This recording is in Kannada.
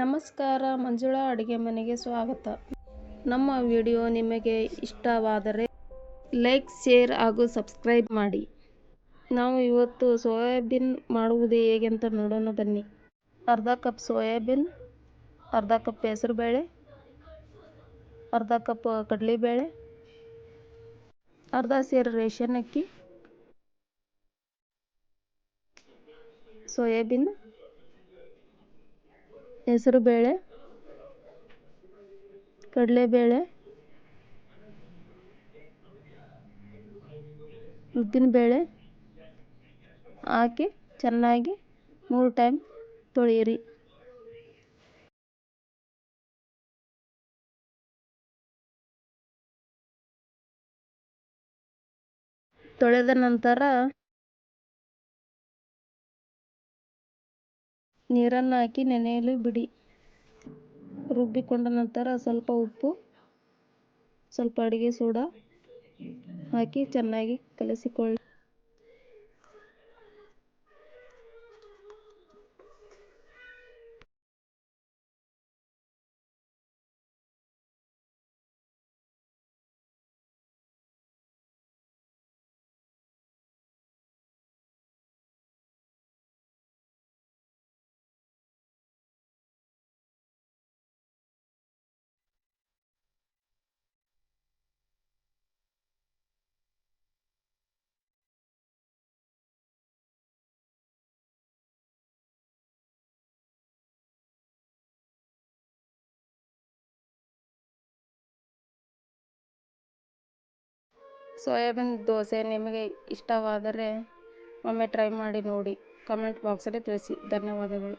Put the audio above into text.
ನಮಸ್ಕಾರ, ಮಂಜುಳಾ ಅಡುಗೆ ಮನೆಗೆ ಸ್ವಾಗತ. ನಮ್ಮ ವಿಡಿಯೋ ನಿಮಗೆ ಇಷ್ಟವಾದರೆ ಲೈಕ್, ಶೇರ್ ಹಾಗೂ ಸಬ್ಸ್ಕ್ರೈಬ್ ಮಾಡಿ. ನಾವು ಇವತ್ತು ಸೋಯಾಬೀನ್ ಮಾಡುವುದು ಹೇಗೆ ಅಂತ ನೋಡೋಣ ಬನ್ನಿ. ಅರ್ಧ ಕಪ್ ಸೋಯಾಬೀನ್, ಅರ್ಧ ಕಪ್ ಹೆಸರುಬೇಳೆ, ಅರ್ಧ ಕಪ್ ಕಡಲೆಬೇಳೆ, ಅರ್ಧ ಸೇರು ರೇಷನ್ ಅಕ್ಕಿ, ಸೋಯಾಬೀನ್, ಹೆಸರುಬೇಳೆ, ಕಡಲೆಬೇಳೆ, ಉದ್ದಿನಬೇಳೆ ಹಾಕಿ ಚೆನ್ನಾಗಿ 3 ಟೈಮ್ ತೊಳೆಯಿರಿ. ತೊಳೆದ ನಂತರ ನೀರನ್ನು ಹಾಕಿ ನೆನೆಯಲು ಬಿಡಿ. ರುಬ್ಬಿಕೊಂಡ ನಂತರ ಸ್ವಲ್ಪ ಉಪ್ಪು, ಸ್ವಲ್ಪ ಅಡುಗೆ ಸೋಡಾ ಹಾಕಿ ಚೆನ್ನಾಗಿ ಕಲಸಿಕೊಳ್ಳಿ. ಸೋಯಾಬೀನ್ ದೋಸೆ ನಿಮಗೆ ಇಷ್ಟವಾದರೆ ಒಮ್ಮೆ ಟ್ರೈ ಮಾಡಿ ನೋಡಿ. ಕಮೆಂಟ್ ಬಾಕ್ಸಲ್ಲಿ ತಿಳಿಸಿ. ಧನ್ಯವಾದಗಳು.